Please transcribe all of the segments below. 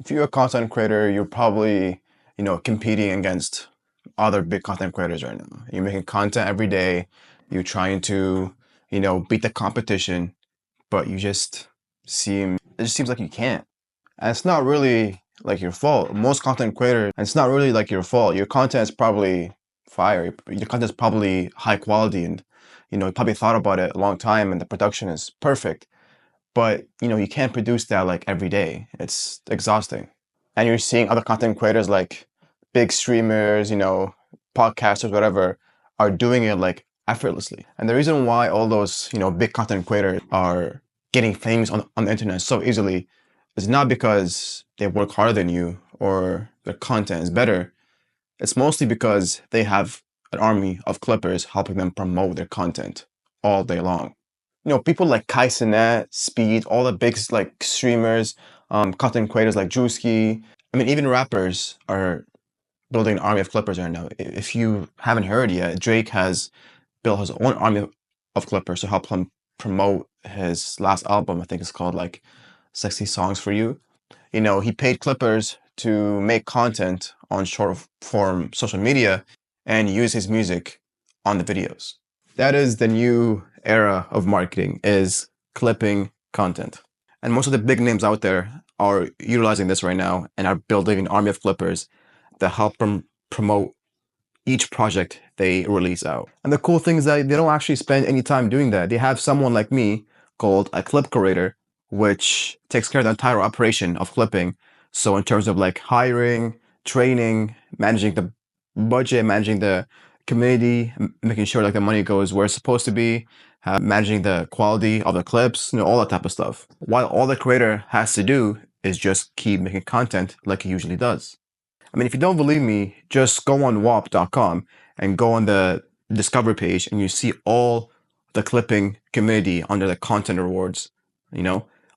If you're a content creator, you're probably, competing against other big content creators right now. You're making content every day. You're trying to, beat the competition, but it just seems like you can't. And it's not really like your fault. Most content creators, and it's not really like your fault. Your content is probably fire. Your content is probably high quality and, you probably thought about it a long time and the production is perfect. But, you can't produce that like every day. It's exhausting. And you're seeing other content creators like big streamers, podcasters, whatever, are doing it like effortlessly. And the reason why all those, big content creators are getting famous on the internet so easily is not because they work harder than you or their content is better. It's mostly because they have an army of clippers helping them promote their content all day long. People like Kai Cenat, Speed, all the big like streamers, content creators like Drewski. I mean, even rappers are building an army of clippers right now. If you haven't heard yet, Drake has built his own army of clippers to help him promote his last album. I think it's called like 60 Songs for You. He paid clippers to make content on short form social media and use his music on the videos. That is the new era of marketing, is clipping content. And most of the big names out there are utilizing this right now and are building an army of clippers that help them promote each project they release out. And the cool thing is that they don't actually spend any time doing that. They have someone like me called a clip curator, which takes care of the entire operation of clipping. So in terms of like hiring, training, managing the budget, managing the community, making sure like the money goes where it's supposed to be, managing the quality of the clips, all that type of stuff. While all the creator has to do is just keep making content like he usually does. I mean, if you don't believe me, just go on WAP.com and go on the Discover page and you see all the clipping community under the content rewards.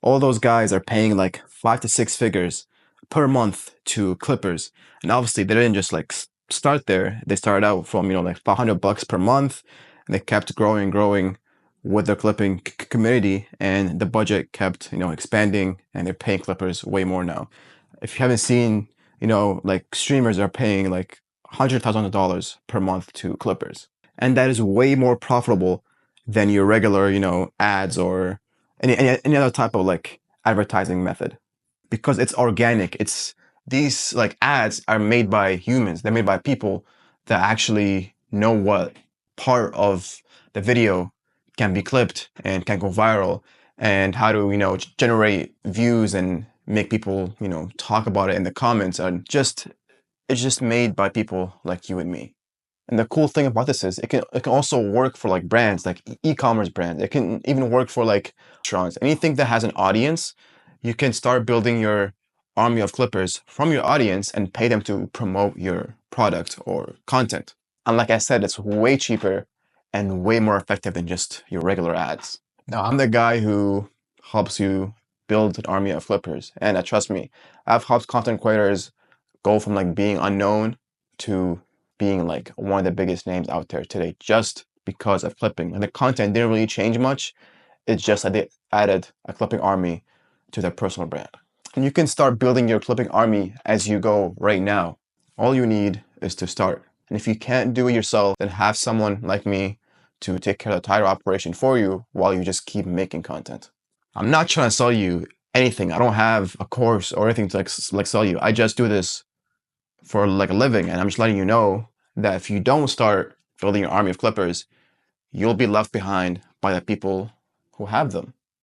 All those guys are paying like 5 to 6 figures per month to clippers. And obviously they didn't just like start there. They started out from, like $500 per month and they kept growing with the clipping community, and the budget kept, expanding, and they're paying clippers way more now. If you haven't seen, like streamers are paying like $100,000 per month to clippers. And that is way more profitable than your regular, ads or any other type of like advertising method, because it's organic. These like ads are made by humans. They're made by people that actually know what part of the video can be clipped and can go viral, and how to, generate views and make people, talk about it in the comments. And it's just made by people like you and me. And the cool thing about this is it can also work for like brands, like e-commerce brands. It can even work for like restaurants. Anything that has an audience, you can start building your army of clippers from your audience and pay them to promote your product or content. And like I said, it's way cheaper and way more effective than just your regular ads. Now, I'm the guy who helps you build an army of clippers. And trust me, I've helped content creators go from like being unknown to being like one of the biggest names out there today, just because of clipping. And the content didn't really change much. It's just that they added a clipping army to their personal brand. And you can start building your clipping army as you go right now. All you need is to start. And if you can't do it yourself, then have someone like me to take care of the entire operation for you while you just keep making content. I'm not trying to sell you anything. I don't have a course or anything to like sell you. I just do this for like a living, and I'm just letting you know that if you don't start building your army of clippers, you'll be left behind by the people who have them.